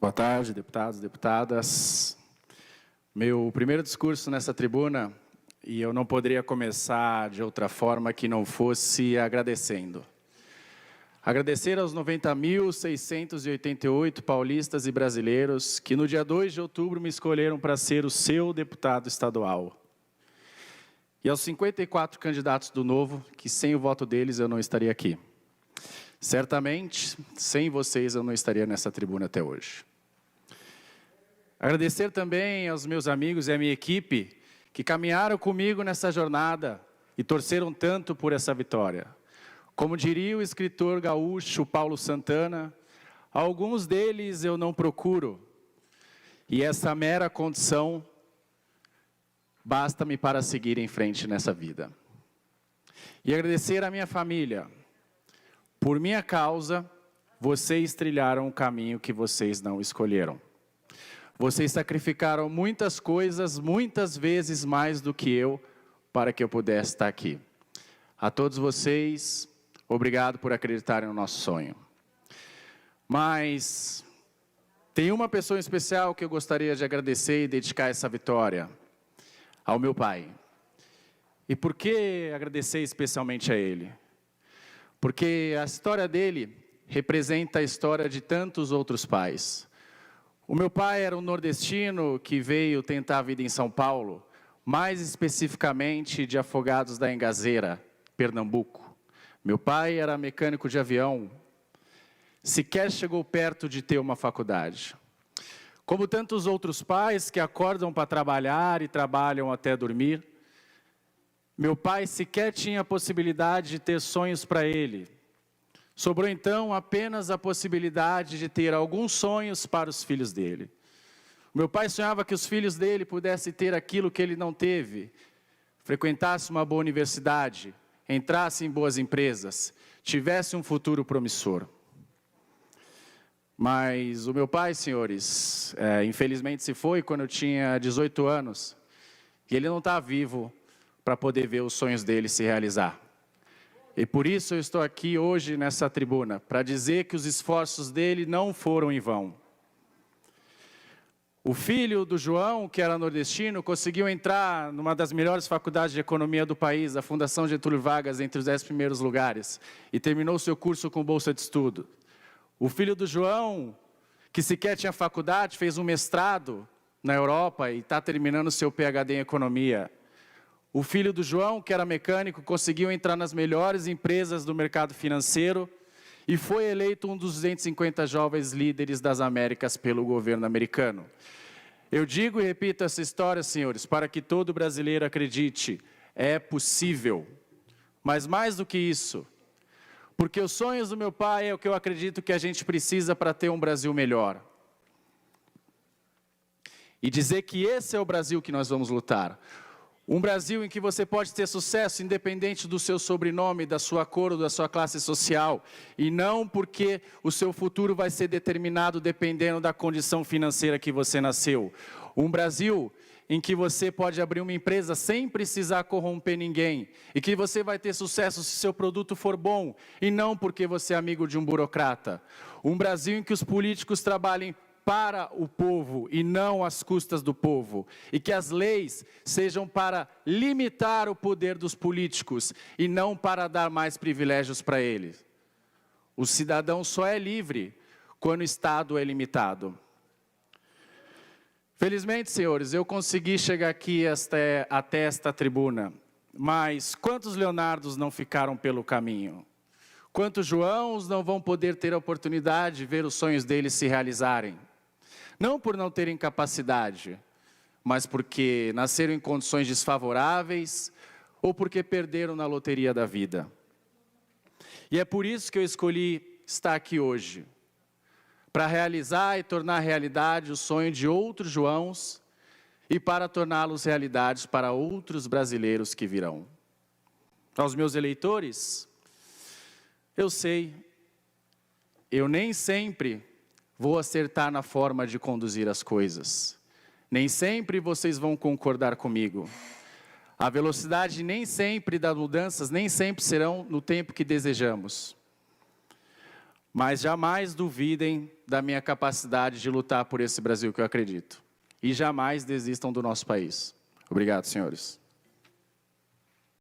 Boa tarde, deputados, deputadas. Meu primeiro discurso nessa tribuna, e eu não poderia começar de outra forma que não fosse agradecendo. Agradecer aos 90.688 paulistas e brasileiros que no dia 2 de outubro me escolheram para ser o seu deputado estadual. E aos 54 candidatos do Novo, que sem o voto deles eu não estaria aqui. Certamente, sem vocês eu não estaria nessa tribuna até hoje. Agradecer também aos meus amigos e à minha equipe que caminharam comigo nessa jornada e torceram tanto por essa vitória. Como diria o escritor gaúcho Paulo Santana, alguns deles eu não procuro, e essa mera condição basta-me para seguir em frente nessa vida. E agradecer à minha família. Por minha causa, vocês trilharam o caminho que vocês não escolheram. Vocês sacrificaram muitas coisas, muitas vezes mais do que eu, para que eu pudesse estar aqui. A todos vocês, obrigado por acreditarem no nosso sonho. Mas tem uma pessoa em especial que eu gostaria de agradecer e dedicar essa vitória, ao meu pai. E por que agradecer especialmente a ele? Porque a história dele representa a história de tantos outros pais. O meu pai era um nordestino que veio tentar a vida em São Paulo, mais especificamente de Afogados da Engazeira, Pernambuco. Meu pai era mecânico de avião, sequer chegou perto de ter uma faculdade. Como tantos outros pais que acordam para trabalhar e trabalham até dormir, meu pai sequer tinha a possibilidade de ter sonhos para ele. Sobrou então apenas a possibilidade de ter alguns sonhos para os filhos dele. Meu pai sonhava que os filhos dele pudessem ter aquilo que ele não teve, frequentasse uma boa universidade, entrasse em boas empresas, tivesse um futuro promissor. Mas o meu pai, senhores, infelizmente se foi quando eu tinha 18 anos, e ele não está vivo para poder ver os sonhos dele se realizar. E por isso eu estou aqui hoje nessa tribuna, para dizer que os esforços dele não foram em vão. O filho do João, que era nordestino, conseguiu entrar numa das melhores faculdades de economia do país, a Fundação Getúlio Vargas, entre os 10 primeiros lugares, e terminou seu curso com bolsa de estudo. O filho do João, que sequer tinha faculdade, fez um mestrado na Europa e está terminando seu PhD em economia. O filho do João, que era mecânico, conseguiu entrar nas melhores empresas do mercado financeiro e foi eleito um dos 250 jovens líderes das Américas pelo governo americano. Eu digo e repito essa história, senhores, para que todo brasileiro acredite, é possível. Mas mais do que isso, porque os sonhos do meu pai é o que eu acredito que a gente precisa para ter um Brasil melhor. E dizer que esse é o Brasil que nós vamos lutar. Um Brasil em que você pode ter sucesso independente do seu sobrenome, da sua cor ou da sua classe social. E não porque o seu futuro vai ser determinado dependendo da condição financeira que você nasceu. Um Brasil em que você pode abrir uma empresa sem precisar corromper ninguém. E que você vai ter sucesso se seu produto for bom. E não porque você é amigo de um burocrata. Um Brasil em que os políticos trabalhem para o povo e não às custas do povo, e que as leis sejam para limitar o poder dos políticos e não para dar mais privilégios para eles. O cidadão só é livre quando o Estado é limitado. Felizmente, senhores, eu consegui chegar aqui até esta tribuna, mas quantos Leonardos não ficaram pelo caminho? Quantos Joãos não vão poder ter a oportunidade de ver os sonhos deles se realizarem? Não por não terem capacidade, mas porque nasceram em condições desfavoráveis ou porque perderam na loteria da vida. E é por isso que eu escolhi estar aqui hoje, para realizar e tornar realidade o sonho de outros Joãos e para torná-los realidades para outros brasileiros que virão. Aos meus eleitores, eu sei, eu nem sempre vou acertar na forma de conduzir as coisas. Nem sempre vocês vão concordar comigo. A velocidade nem sempre das mudanças, nem sempre serão no tempo que desejamos. Mas jamais duvidem da minha capacidade de lutar por esse Brasil que eu acredito. E jamais desistam do nosso país. Obrigado, senhores.